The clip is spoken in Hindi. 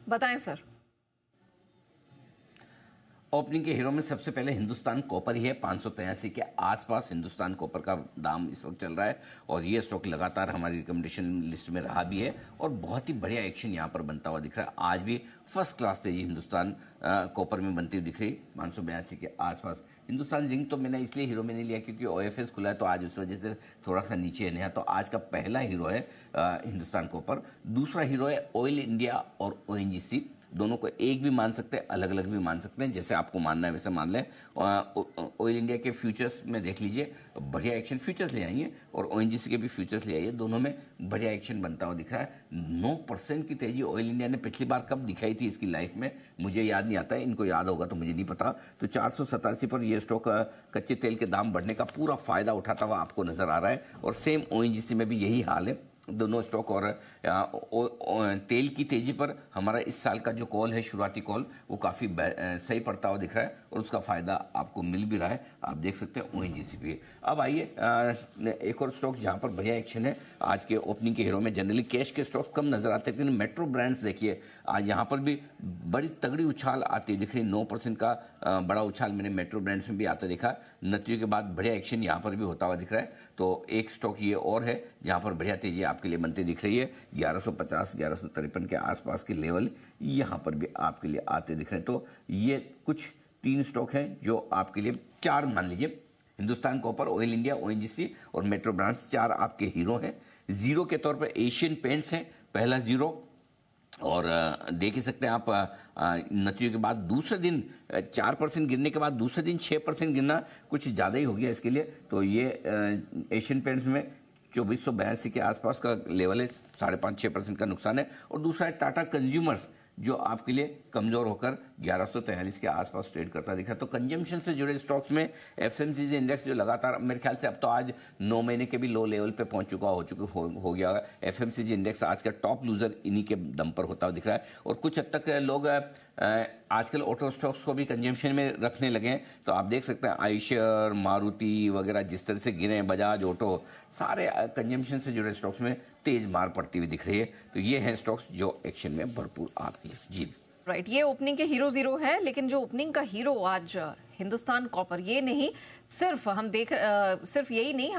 बताएं सर। ओपनिंग के हीरो में सबसे पहले हिंदुस्तान कॉपर ही है। 583 के आसपास हिंदुस्तान कॉपर का दाम इस वक्त चल रहा है और ये स्टॉक लगातार हमारी रिकमेंडेशन लिस्ट में रहा भी है और बहुत ही बढ़िया एक्शन यहाँ पर बनता हुआ दिख रहा है। आज भी फर्स्ट क्लास तेजी हिंदुस्तान कॉपर में बनती हुई दिख रही। 582 के आसपास हिंदुस्तान जिंक तो मैंने इसलिए हीरो में नहीं लिया क्योंकि ओएफएस खुला है तो आज उस वजह से थोड़ा सा नीचे है। तो आज का पहला हीरो है हिंदुस्तान कॉपर। दूसरा हीरो है ऑयल इंडिया और ओएनजीसी। दोनों को एक भी मान सकते हैं, अलग अलग भी मान सकते हैं, जैसे आपको मानना है वैसे मान लें। ऑयल इंडिया के फ्यूचर्स में देख लीजिए, बढ़िया एक्शन फ्यूचर्स ले आइए और ओएनजीसी के भी फ्यूचर्स ले आइए, दोनों में बढ़िया एक्शन बनता हुआ दिख रहा है। 9% की तेजी ऑयल इंडिया ने पिछली बार कब दिखाई थी इसकी लाइफ में मुझे याद नहीं आता है, इनको याद होगा तो मुझे नहीं पता। तो 487 पर यह स्टॉक कच्चे तेल के दाम बढ़ने का पूरा फायदा उठाता हुआ आपको नजर आ रहा है और सेम ओएनजीसी में भी यही हाल है। दोनों स्टॉक और तेल की तेजी पर हमारा इस साल का जो कॉल है, शुरुआती कॉल, वो काफ़ी सही पड़ता हुआ दिख रहा है और उसका फायदा आपको मिल भी रहा है। आप देख सकते हैं ओएनजीसी पे। अब आइए एक और स्टॉक जहां पर बढ़िया एक्शन है आज के ओपनिंग के हीरो में। जनरली कैश के स्टॉक्स कम नजर आते हैं लेकिन मेट्रो ब्रांड्स देखिए आज यहाँ पर भी बड़ी तगड़ी उछाल आती दिख रही। 9% का बड़ा उछाल मैंने मेट्रो ब्रांड्स में भी आता देखा। नतियों के बाद बढ़िया एक्शन यहाँ पर भी होता हुआ दिख रहा है। तो एक स्टॉक ये और है जहाँ पर बढ़िया तेजी आपके लिए बनती दिख रही है। 1150 1153 के आसपास के लेवल यहाँ पर भी आपके लिए आते दिख रहे हैं। तो ये कुछ 3 स्टॉक हैं जो आपके लिए, 4 मान लीजिए, Hindustan copper, oil India, ONGC और मेट्रो ब्रांड्स, 4 आपके हीरो हैं। जीरो के तौर पर एशियन पेंट्स हैं पहला जीरो और देख ही सकते हैं आप नतियों के बाद दूसरे दिन 4% गिरने के बाद दूसरे दिन 6% गिरना कुछ ज़्यादा ही हो गया इसके लिए। तो ये एशियन पेंट्स में 2482 के आसपास का लेवल है, 5.5-6% का नुकसान है। और दूसरा है टाटा कंज्यूमर्स जो आपके लिए कमजोर होकर 1143 के आसपास ट्रेड करता दिखा। तो कंजम्पशन से जुड़े स्टॉक्स में एफएमसीजी इंडेक्स जो लगातार मेरे ख्याल से अब तो आज 9 महीने के भी लो लेवल पे पहुंच चुका हो गया। एफएमसीजी इंडेक्स आज का टॉप लूजर इन्हीं के दम पर होता हुआ दिख रहा है और कुछ हद तक लोग आजकल ऑटो स्टॉक्स को भी कंजम्पशन में रखने लगे हैं। तो आप देख सकते हैं आयशर, मारुति वगैरह जिस तरह से गिरे हैं, बजाज ऑटो, सारे कंजम्पशन से जुड़े स्टॉक्स में तेज मार पड़ती हुई दिख रही है। तो ये हैं स्टॉक्स जो एक्शन में भरपूर आती है। जी राइट, ये ओपनिंग के हीरो जीरो है, लेकिन जो ओपनिंग का हीरो आज हिंदुस्तान कॉपर, ये नहीं सिर्फ हम सिर्फ यही नहीं